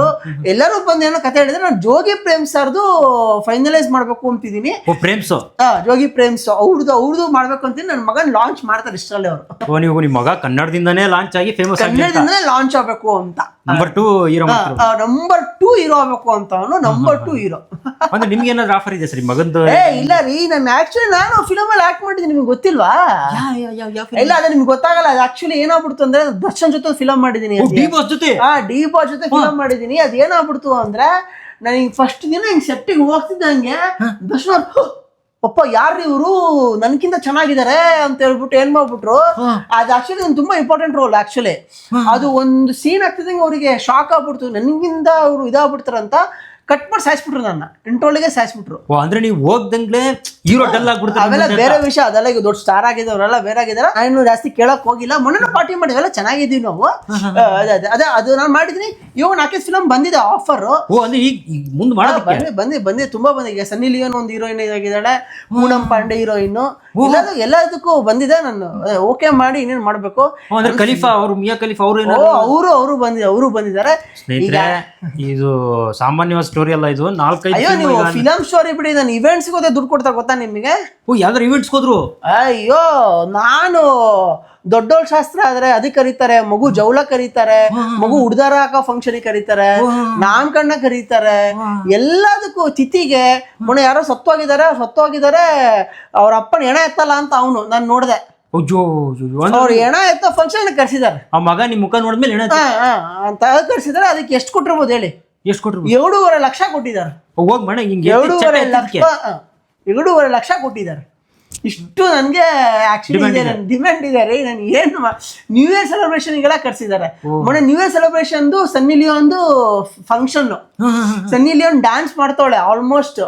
Speaker 1: ಎಲ್ಲರೂ ಬಂದು ಏನೋ ಕತೆ ಹೇಳಿದ್ರೆ ನಾನು ಜೋಗಿ ಪ್ರೇಮ್ ಸರ್ದು ಫೈನಲೈಸ್ ಮಾಡ್ಬೇಕು ಅಂತಿದ್ದೀನಿ. ಜೋಗಿ ಪ್ರೇಮ್ಸ್ ಅವ್ರದ್ದು ಮಾಡ್ಬೇಕು ಅಂತೀನಿ. ನನ್ನ ಮಗನ್ ಲಾಂಚ್ ಮಾಡ್ತಾರೆ ಇಷ್ಟರಲ್ಲಿ ಅವರು.
Speaker 2: ನೀವು ನಿಮ್ಮ ಮಗ ಕನ್ನಡದಿಂದನೇ ಲಾಂಚ್ ಆಗಿ ಫೇಮಸ್
Speaker 1: ಕನ್ನಡದಿಂದನೇ ಲಾಂಚ್ ಆಗ್ಬೇಕು ಅಂತ.
Speaker 2: ನಂಬರ್ 2 ಹೀರೋ
Speaker 1: ಆಗ್ಬೇಕು ಅಂತ ಅವನು ನಂಬರ್ 2 ಹೀರೋ.
Speaker 2: ಅಂದ್ರೆ ನಿಮ್ಗೆ ಏನಾದ್ರು ಆಫರ್ ಇದೆ ಸರ್ ಮಗಂದು?
Speaker 1: ಇಲ್ಲ ರೀ, ನಾನು ಫಿಲಮ್ ಅಲ್ಲಿ ಆಕ್ಟ್ ಮಾಡಿದ್ದೀನಿ, ನಿಮ್ಗೆ ಗೊತ್ತಿಲ್ವಾ? ಇಲ್ಲ, ಅದೇ ನಿಮ್ಗೆ ಗೊತ್ತಾಗಲ್ಲ. ಅದು ಆಕ್ಚುಲಿ ಏನಾಗ್ಬಿಡ್ತು ಅಂದ್ರೆ ದರ್ಶನ್ ಜೊತೆ ಫಿಲಮ್ ಮಾಡಿದೀನಿ, ಡಿ ಬಾಸ್ ಜೊತೆ ಫಿಲಮ್ ಮಾಡಿದೀನಿ. ಅದ್ ಏನಾಗ್ಬಿಡ್ತು ಅಂದ್ರೆ ನನಗೆ ಫಸ್ಟ್ ದಿನ ಹಿಂಗ್ ಸೆಟ್ಟಿಗೆ ಹೋಗ್ತಿದ್ದಂಗೆ ದರ್ಶನ್ ಅಪ್ಪ ಯಾರ್ರಿ ಇವರು ನನ್ಕಿಂತ ಚೆನ್ನಾಗಿದ್ದಾರೆ ಅಂತ ಹೇಳ್ಬಿಟ್ಟು ಏನ್ ಮಾಡ್ಬಿಟ್ರು. ಅದು ಆಕ್ಚುಲಿ ಒಂದು ತುಂಬಾ ಇಂಪಾರ್ಟೆಂಟ್ ರೋಲ್. ಆಕ್ಚುಲಿ ಅದು ಒಂದು ಸೀನ್ ಆಗ್ತಿದ್ದಂಗೆ ಅವರಿಗೆ ಶಾಕ್ ಆಗ್ಬಿಡ್ತು, ನನ್ಗಿಂತ ಅವರು ಇದಾಗ್ಬಿಡ್ತಾರಂತ ಕಟ್ ಮಾಡಿ ಸಾಯಿಸ್ಬಿಟ್ರು, ನನ್ನ ಇಂಟ್ರೋಲಿಗೆ ಸಾಯಿಸ್ಬಿಟ್ರು.
Speaker 2: ಅಂದ್ರೆ ನೀವು ಹೋಗ್ದಂಗ್ಲೆ ಹೀರೋ ಡಲ್ ಆಗ್ಬಿಡ್ತಾರೆ.
Speaker 1: ಅವೆಲ್ಲ ಬೇರೆ ವಿಷಯ, ಅದೆಲ್ಲ ಈಗ ದೊಡ್ಡ ಸ್ಟಾರ್ ಆಗಿದ್ದವರೆಲ್ಲ ಬೇರೆ ಆಗಿದಾರೆ. ನಾನು ಜಾಸ್ತಿ ಕೇಳಕ್ ಹೋಗಿಲ್ಲ. ಮೊನ್ನೆ ಪಾರ್ಟಿ ಮಾಡಿದ್ವೆಲ್ಲ ಚೆನ್ನಾಗಿದ್ದೀವಿ ನಾವು. ಅದೇ ಅದು ನಾನು ಮಾಡಿದೀನಿ. ಇವಾಗ 4 ಫಿಲಮ್ ಬಂದಿದೆ ಆಫರ್.
Speaker 2: ಓ ಅಂದ್ರೆ ಈಗ ಮುಂದೆ ಮಾಡೋದಕ್ಕೆ
Speaker 1: ಬಂದಿ ತುಂಬಾ ಬಂದಿದೆ. ಸನ್ನಿ ಲಿಯೋನ್ ಒಂದು ಹೀರೋಯಿನ್ ಆಗಿದ್ದಾಳೆ, ಪೂನಂ ಪಾಂಡೆ ಹೀರೋಯಿನ್, ಎಲ್ಲದಕ್ಕೂ ಬಂದಿದೆ. ನಾನು ಓಕೆ ಮಾಡಿ ಇನ್ನೇನ್ ಮಾಡ್ಬೇಕು
Speaker 2: ಅಂದ್ರೆ ಖಲೀಫಾ ಅವರು, ಮಿಯಾ ಖಲೀಫಾ
Speaker 1: ಅವರು ಬಂದಿದ್ದಾರೆ.
Speaker 2: ಸ್ನೇಹಿತರೆ ಇದು ಸಾಮಾನ್ಯವಾದ ಸ್ಟೋರಿ ಅಲ್ಲ, ಇದು 4-5.
Speaker 1: ಅಯ್ಯೋ ನೀವು ಫಿಲಮ್ ಸ್ಟೋರಿ ಬಿಡಿ, ನಾನು ಇವೆಂಟ್ಸ್ ಹೋದೆ ದುಡ್ಡು ಕೊಡ್ತಾ ಗೊತ್ತಾ ನಿಮಗೆ?
Speaker 2: ಯಾವ್ದಾರು ಇವೆಂಟ್ಸ್ ಹೋದ್ರು?
Speaker 1: ಅಯ್ಯೋ ನಾನು ದೊಡ್ಡೋಳ್ ಶಾಸ್ತ್ರ ಆದ್ರೆ ಅದಕ್ಕೆ ಕರೀತಾರೆ, ಮಗು ಜೌಳ ಕರೀತಾರೆ, ಮಗು ಉಡ್ದಾರ ಹಾಕೋ ಫಂಕ್ಷನ್ ಕರೀತಾರೆ, ನಾಮಕರಣ ಕರೀತಾರೆ, ಎಲ್ಲದಕ್ಕೂ ತಿಥಿಗೆ. ಮೊನ್ನೆ ಯಾರೋ ಸತ್ತೋಗಿದ್ದಾರೆ, ಅವ್ರ ಅಪ್ಪನ ಹೆಣ ಎತ್ತಲ್ಲ ಅಂತ ಅವನು, ನಾನು ನೋಡ್ದೆ. ಅವ್ರು ಹೆಣ ಎತ್ತ ಫಂಕ್ಷನ್ ಕರ್ಸಿದಾರೆ.
Speaker 2: ಆ ಮಗ ನಿಮ್ ಮುಖ ನೋಡಿದ್ಮೇಲೆ
Speaker 1: ಅಂತ ಕರ್ಸಿದಾರೆ. ಅದಕ್ಕೆ ಎಷ್ಟು ಕೊಟ್ಟಿರ್ಬೋದು ಹೇಳಿ?
Speaker 2: ಎಷ್ಟು ಕೊಟ್ರು?
Speaker 1: 2.5 ಲಕ್ಷ ಕೊಟ್ಟಿದ್ದಾರೆ.
Speaker 2: ಹೋಗ್ ಮೇಡ,
Speaker 1: 2.5 ಲಕ್ಷ ಕೊಟ್ಟಿದ್ದಾರೆ. ಇಷ್ಟು ನನಗೆ ಆಕ್ಚುಲಿ ಡಿಮ್ಯಾಂಡ್ ಇದೆ ರೀ. ನಾನು ಏನು ನ್ಯೂ ಇಯರ್ ಸೆಲೆಬ್ರೇಷನ್ಗೆಲ್ಲ ಕರ್ಸಿದ್ದಾರೆ. ಮೊನ್ನೆ ನ್ಯೂ ಇಯರ್ ಸೆಲೆಬ್ರೇಷನ್ದು ಸನ್ನಿ ಲಿಯೋನ್ದು ಫಂಕ್ಷನ್. ಸನ್ನಿ ಲಿಯೋನ್ ಡ್ಯಾನ್ಸ್ ಮಾಡ್ತಾವಳೆ ಆಲ್ಮೋಸ್ಟ್.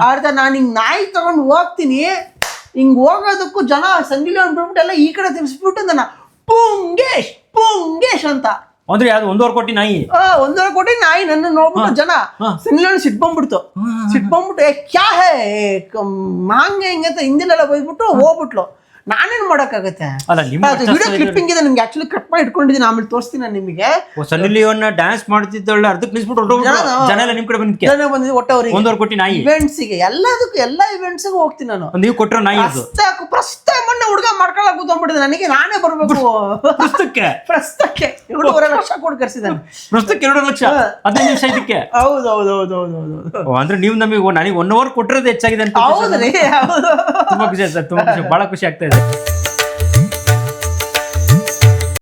Speaker 1: ಆದ್ರೆ ನಾನು ಹಿಂಗ್ ನಾಯಿ ತಗೊಂಡು ಹೋಗ್ತೀನಿ, ಹಿಂಗ್ ಹೋಗೋದಕ್ಕೂ ಜನ ಸನ್ನಿ ಲಿಯೋನ್ ಬಿಟ್ಬಿಟ್ಟು ಎಲ್ಲ ಈ ಕಡೆ ತಿರ್ಸ್ಬಿಟ್ಟು ನನ್ನ ಪುಂಗೇಶ್ ಅಂತ.
Speaker 2: ಅಂದ್ರೆ ಯಾವ್ದು 1.5 ಕೋಟಿ ನಾಯಿ?
Speaker 1: 1.5 ಕೋಟಿ ನಾಯಿ ನನ್ನ ನೋಡ್ಬಿಟ್ಟು ಜನ ಸನ್ನಿ ಲಿಯೋನ್ ಸಿಟ್ಕೊಂಡ್ಬಿಡ್ತು. ಕ್ಯಾ ಹೇ ಮಾಂಗೆ ಹಿಂಗೆ ಅಂತ ಹಿಂದಿನೆಲ್ಲ ಬೈದ್ಬಿಟ್ಟು ಹೋಗ್ಬಿಟ್ಲು. ನಾನೇನ್ ಮಾಡಕ್ಕಾಗತ್ತೆ? ವಿಡಿಯೋ ಕ್ಲಿಪ್ಪಿಂಗ್ ಇದೆ ನಿಮ್ಗೆ, ಆಕ್ಚುಲಿ ಕಟ್ ಮಾಡಿ ಇಟ್ಕೊಂಡಿದ್ದೀನಿ, ಆಮೇಲೆ ತೋರಿಸ್ತೀನಿ ನಾನು ನಿಮಗೆ.
Speaker 2: ಸನ್ನಿ ಲಿಯೋನ್ ಡ್ಯಾನ್ಸ್ ಮಾಡ್ತಿದ್ದಳು, ಅರ್ಧಕ್ಕೆ ನಿಲ್ಸ್ಬಿಟ್ಟು ಜನ ಎಲ್ಲ ನಿಮ್ ಕಡೆ
Speaker 1: ಬಂದಿದ್ದು. ಒಟ್ಟೆ ಅವ್ರಿಗೆ
Speaker 2: 1.5 ಕೋಟಿ ನಾಯಿ
Speaker 1: ಇವೆಂಟ್ಸ್ಗೆ ಎಲ್ಲದಕ್ಕೂ ಎಲ್ಲ ಇವೆಂಟ್ಸ್ಗೂ ಹೋಗ್ತೀನಿ ನಾನು.
Speaker 2: ನೀವು ಕೊಟ್ಟರು ನಾಯಿ
Speaker 1: ಪ್ರಸ್ತ ಮೊನ್ನೆ ಹುಡುಗ ಮಾಡ್ಕೊಳಕ್ ಕೂತ್ಕೊಂಡ್ಬಿಟ್ಟಿದೆ. ನನಗೆ ನಾನೇ ಬರ್ಬೇಕು ಪ್ರಸ್ತಕ್ಕೆ 2.5 ಲಕ್ಷ ಕೊಟ್ಟು ಕರ್ಸಿದ್ದಾನೆ.
Speaker 2: ಪ್ರಸ್ತಕ್ಕೆ 2 ಲಕ್ಷ 15 ನಿಮಿಷ ಇದಕ್ಕೆ.
Speaker 1: ಹೌದು.
Speaker 2: ಅಂದ್ರೆ ನೀವು ನಮಗೆ ನನಗೆ 1 ಅವರ್ ಕೊಟ್ಟಿರೋದು ಹೆಚ್ಚಾಗಿದೆ ಅಂತ.
Speaker 1: ಹೌದ್ರಿ, ಹೌದು.
Speaker 2: ತುಂಬಾ ಖುಷಿ ಆಯ್ತು, ತುಂಬಾ ಖುಷಿ, ಬಹಳ ಖುಷಿ ಆಗ್ತಾ ಇದೆ.